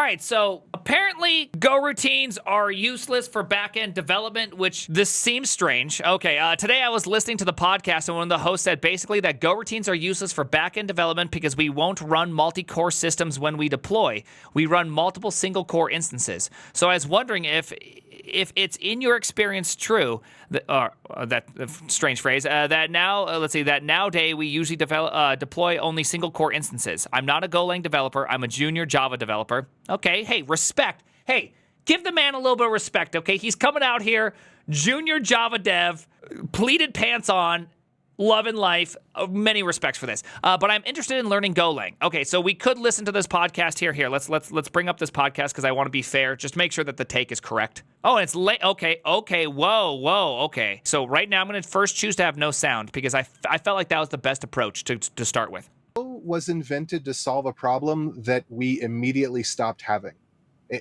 right, so apparently Goroutines are useless for back-end development, which this seems strange. Okay, today I was listening to the podcast and one of the hosts said basically that Goroutines are useless for back-end development because we won't run multi-core systems when we deploy. We run multiple single-core instances. So I was wondering if it's in your experience true that strange phrase that nowadays we usually deploy only single core instances. I'm not a Golang developer. I'm a junior Java developer. Okay, hey, respect. Hey, give the man a little bit of respect. Okay, he's coming out here, junior Java dev, pleated pants on. Love and life, many respects for this. But I'm interested in learning Golang. Okay, so we could listen to this podcast here. Here, let's bring up this podcast because I want to be fair. Just make sure that the take is correct. Oh, and it's late. Okay. Whoa. Okay. So right now I'm going to first choose to have no sound because I felt like that was the best approach to start with. Go was invented to solve a problem that we immediately stopped having,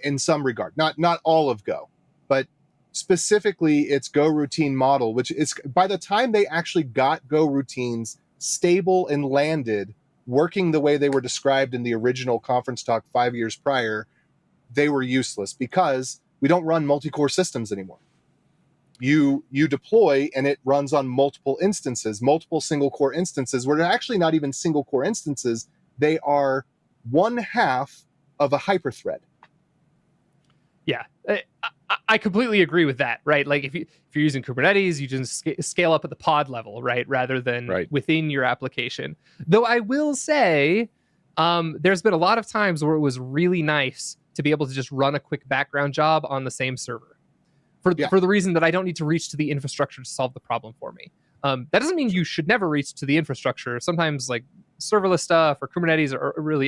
in some regard. Not all of Go, but specifically its Go routine model, which is by the time they actually got Go routines stable and landed, working the way they were described in the original conference talk 5 years prior, they were useless because we don't run multi-core systems anymore. You deploy and it runs on multiple instances, multiple single core instances, where they're actually not even single core instances. They are one half of a hyperthread. Yeah, I completely agree with that, right? Like if you're using Kubernetes, you just scale up at the pod level, right? Rather than within your application. Though I will say there's been a lot of times where it was really nice to be able to just run a quick background job on the same server for the reason that I don't need to reach to the infrastructure to solve the problem for me. That doesn't mean you should never reach to the infrastructure. Sometimes like serverless stuff or Kubernetes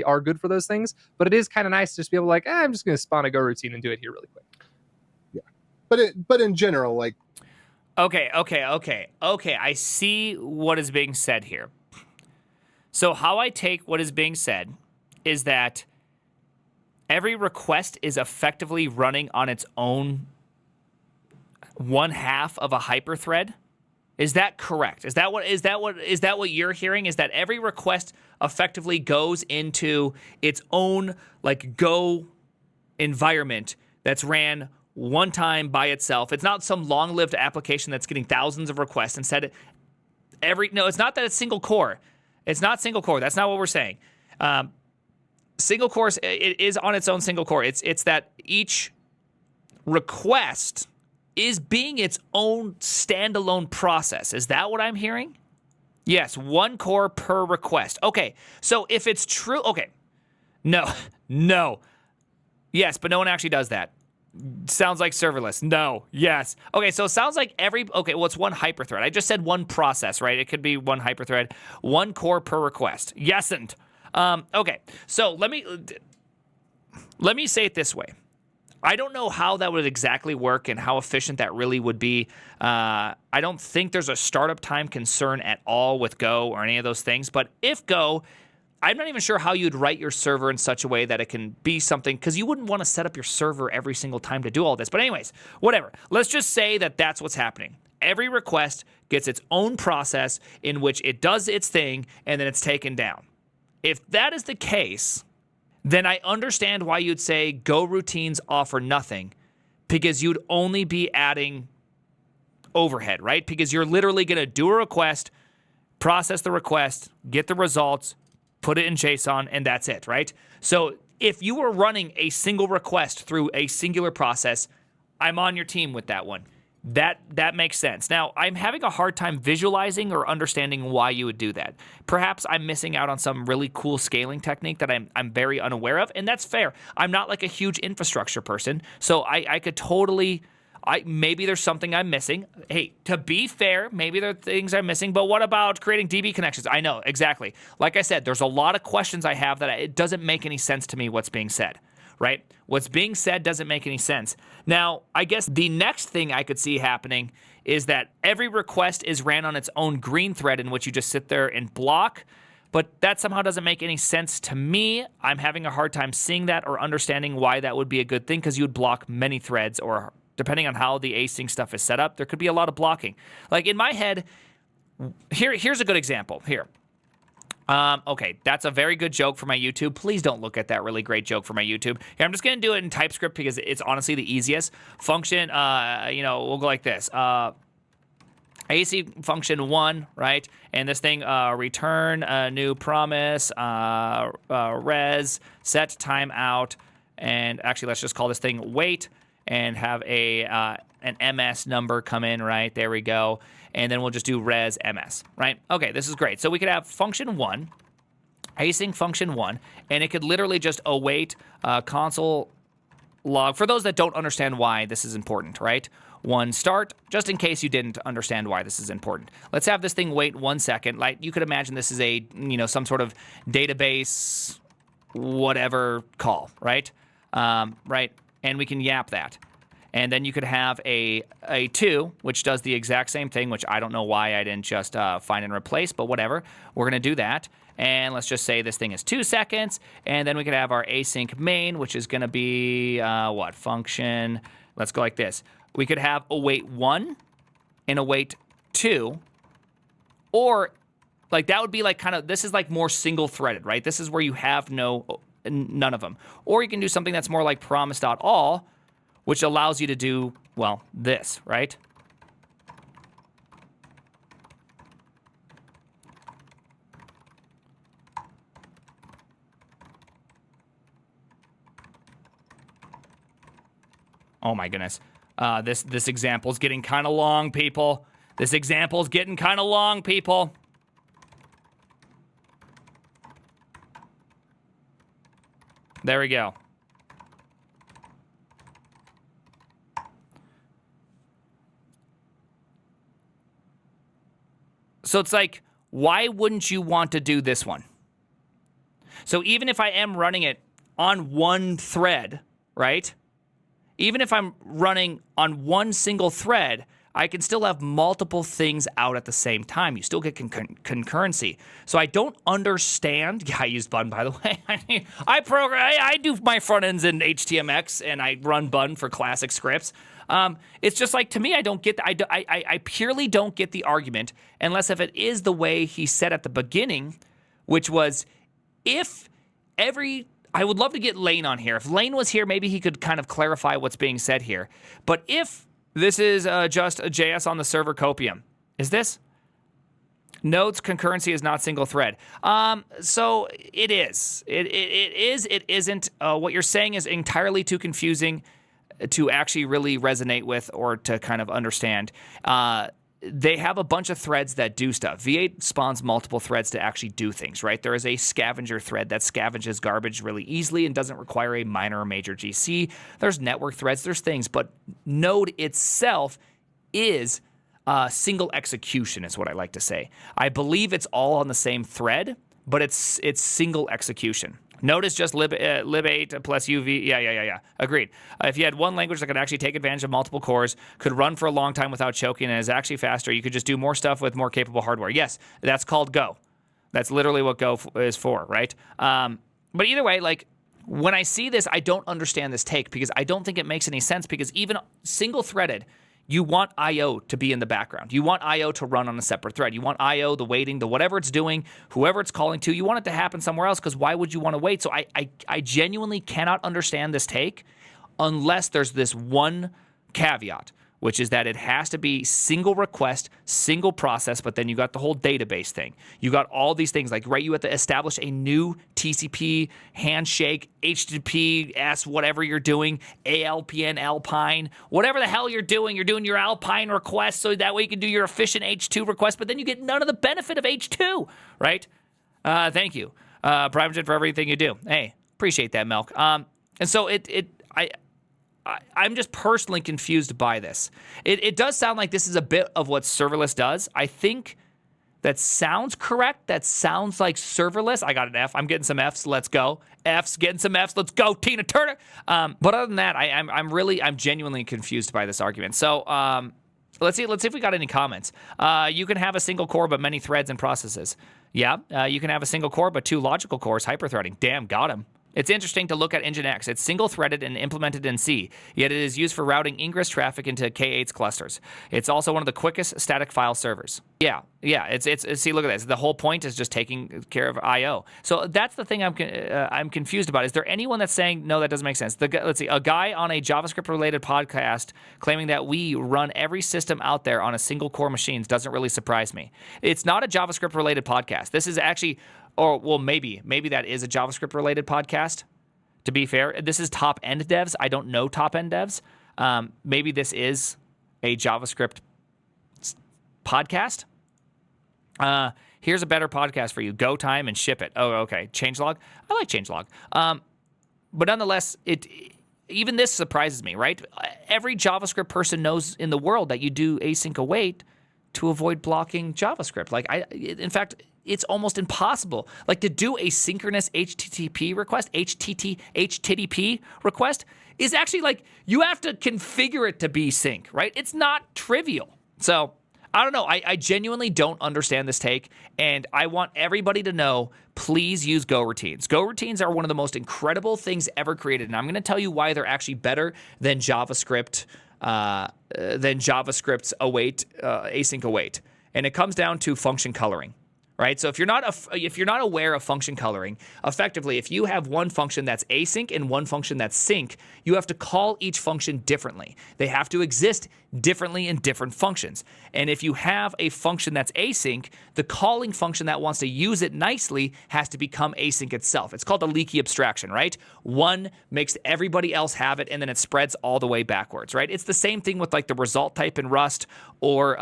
are good for those things, but it is kind of nice to just be able to like, I'm just going to spawn a Go routine and do it here really quick. Yeah, but in general, like, okay. I see what is being said here. So how I take what is being said is that every request is effectively running on its own one half of a hyperthread. Is that correct? Is that what you're hearing? Is that every request effectively goes into its own like Go environment that's ran one time by itself? It's not some long-lived application that's getting thousands of requests. Instead, it's not that it's single core. It's not single core. That's not what we're saying. Single core, it is on its own single core. It's that each request is being its own standalone process. Is that what I'm hearing? Yes, one core per request. Okay, so if it's true, okay. No. Yes, but no one actually does that. Sounds like serverless. No. Yes. Okay, so it sounds like it's one hyperthread. I just said one process, right? It could be one hyperthread, one core per request. Yesn't. Okay, so let me say it this way. I don't know how that would exactly work and how efficient that really would be. I don't think there's a startup time concern at all with Go or any of those things. But if Go, I'm not even sure how you'd write your server in such a way that it can be something, because you wouldn't want to set up your server every single time to do all this. But anyways, whatever. Let's just say that that's what's happening. Every request gets its own process in which it does its thing and then it's taken down. If that is the case, then I understand why you'd say Go routines offer nothing, because you'd only be adding overhead, right? Because you're literally going to do a request, process the request, get the results, put it in JSON, and that's it, right? So if you were running a single request through a singular process, I'm on your team with that one. That makes sense. Now, I'm having a hard time visualizing or understanding why you would do that. Perhaps I'm missing out on some really cool scaling technique that I'm very unaware of, and that's fair. I'm not like a huge infrastructure person, so I could totally... maybe there's something I'm missing. Hey, to be fair, maybe there are things I'm missing, but what about creating DB connections? I know, exactly. Like I said, there's a lot of questions I have that it doesn't make any sense to me what's being said. Right? What's being said doesn't make any sense. Now, I guess the next thing I could see happening is that every request is ran on its own green thread in which you just sit there and block, but that somehow doesn't make any sense to me. I'm having a hard time seeing that or understanding why that would be a good thing, because you would block many threads, or depending on how the async stuff is set up, there could be a lot of blocking. Like in my head, here's a good example. Here. Okay, that's a very good joke for my YouTube. Please don't look at that really great joke for my YouTube. Here, I'm just going to do it in TypeScript because it's honestly the easiest. Function, we'll go like this. AC function 1, right? And this thing, return a new promise, res, set timeout, and actually let's just call this thing wait and have an MS number come in, right? There we go. And then we'll just do res ms, right? Okay, this is great. So we could have function 1, async function 1, and it could literally just await console log. For those that don't understand why this is important, right? 1 start, just in case you didn't understand why this is important. Let's have this thing wait 1 second. Like you could imagine this is a, some sort of database, whatever call, right? Right, and we can yap that. And then you could have a 2, which does the exact same thing, which I don't know why I didn't just find and replace, but whatever. We're going to do that. And let's just say this thing is 2 seconds. And then we could have our async main, which is going to be, function. Let's go like this. We could have await 1 and await 2. Or, like, that would be like kind of, this is like more single-threaded, right? This is where you have none of them. Or you can do something that's more like promise.all, which allows you to do, well, this, right? Oh my goodness. This example's getting kind of long, people. This example's getting kind of long, people. There we go. So it's like, why wouldn't you want to do this one? So even if I am running it on one thread, right? Even if I'm running on one single thread, I can still have multiple things out at the same time. You still get concurrency. So I don't understand. Yeah, I use Bun, by the way. I do my front ends in HTMX, and I run Bun for classic scripts. It's just like, to me, I purely don't get the argument, unless if it is the way he said at the beginning, which was, I would love to get Lane on here. If Lane was here, maybe he could kind of clarify what's being said here. But if this is just a JS on the server copium, is this? Nodes concurrency is not single thread. So it is. It is. It isn't. What you're saying is entirely too confusing to actually really resonate with or to kind of understand. They have a bunch of threads that do stuff. V8 spawns multiple threads to actually do things, right? There is a scavenger thread that scavenges garbage really easily and doesn't require a minor or major GC. There's network threads, there's things, but Node itself is single execution is what I like to say. I believe it's all on the same thread, but it's single execution. Node is just lib8 plus UV. Yeah. Agreed. If you had one language that could actually take advantage of multiple cores, could run for a long time without choking, and is actually faster, you could just do more stuff with more capable hardware. Yes, that's called Go. That's literally what Go is for, right? But either way, like, when I see this, I don't understand this take because I don't think it makes any sense, because even single-threaded, you want I/O to be in the background. You want I/O to run on a separate thread. You want I/O, the waiting, the whatever it's doing, whoever it's calling to, you want it to happen somewhere else, because why would you want to wait? So I genuinely cannot understand this take unless there's this one caveat, which is that it has to be single request, single process, but then you got the whole database thing. You got all these things, like, right, you have to establish a new TCP, handshake, HTTPS, whatever you're doing, ALPN, Alpine, whatever the hell you're doing your Alpine request, so that way you can do your efficient H2 request, but then you get none of the benefit of H2, right? Thank you, Primogen, for everything you do. Hey, appreciate that, Milk. And so I'm just personally confused by this. It does sound like this is a bit of what serverless does. I think that sounds correct. That sounds like serverless. I got an F. I'm getting some Fs. Let's go. Fs, getting some Fs. Let's go, Tina Turner. But other than that, I'm genuinely confused by this argument. So let's see if we got any comments. You can have a single core but many threads and processes. Yeah, you can have a single core but 2 logical cores, hyperthreading. Damn, got him. It's interesting to look at Nginx. It's single-threaded and implemented in C, yet it is used for routing ingress traffic into K8's clusters. It's also one of the quickest static file servers. Yeah. It's see, look at this. The whole point is just taking care of I/O. So that's the thing I'm confused about. Is there anyone that's saying no, that doesn't make sense? Let's see, a guy on a JavaScript-related podcast claiming that we run every system out there on a single core machines doesn't really surprise me. It's not a JavaScript-related podcast. This is actually. Or, well, maybe that is a JavaScript-related podcast, to be fair. This is top-end devs. I don't know top-end devs. Maybe this is a JavaScript podcast. Here's a better podcast for you. Go time and ship it. Oh, okay. Changelog. I like Changelog. But nonetheless, even this surprises me, right? Every JavaScript person knows in the world that you do async await to avoid blocking JavaScript. In fact, it's almost impossible. Like, to do a synchronous HTTP request, HTTP request, is actually like, you have to configure it to be sync, right? It's not trivial. So, I don't know. I genuinely don't understand this take, and I want everybody to know, please use Goroutines. Goroutines are one of the most incredible things ever created, and I'm going to tell you why they're actually better than JavaScript's await, async await. And it comes down to function coloring. Right? So if you're not aware of function coloring, effectively, if you have one function that's async and one function that's sync, you have to call each function differently. They have to exist differently in different functions. And if you have a function that's async, the calling function that wants to use it nicely has to become async itself. It's called a leaky abstraction, right? One makes everybody else have it, and then it spreads all the way backwards, right? It's the same thing with like the result type in Rust or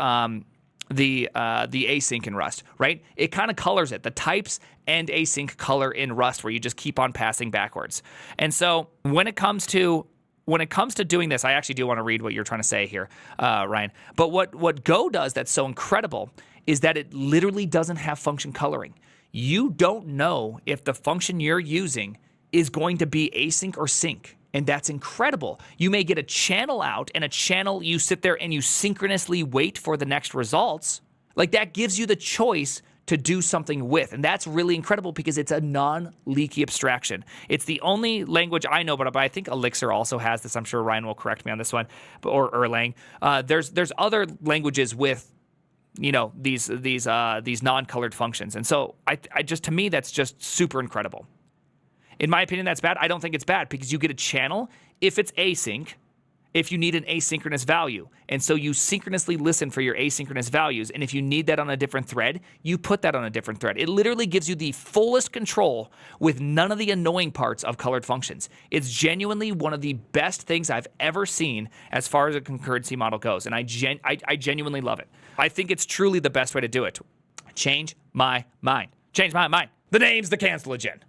the async in Rust, right? It kind of colors it. The types and async color in Rust, where you just keep on passing backwards. And so when it comes to doing this, I actually do want to read what you're trying to say here, Ryan. But what Go does that's so incredible is that it literally doesn't have function coloring. You don't know if the function you're using is going to be async or sync. And that's incredible. You may get a channel out, and a channel you sit there and you synchronously wait for the next results. Like, that gives you the choice to do something with. And that's really incredible because it's a non-leaky abstraction. It's the only language I know, but I think Elixir also has this. I'm sure Ryan will correct me on this one, or Erlang. There's other languages with, these non-colored functions. And so I just, to me, that's just super incredible. In my opinion, that's bad. I don't think it's bad because you get a channel if it's async, if you need an asynchronous value. And so you synchronously listen for your asynchronous values. And if you need that on a different thread, you put that on a different thread. It literally gives you the fullest control with none of the annoying parts of colored functions. It's genuinely one of the best things I've ever seen as far as a concurrency model goes. And I genuinely love it. I think it's truly the best way to do it. Change my mind. Change my mind. The name's the cancel agent.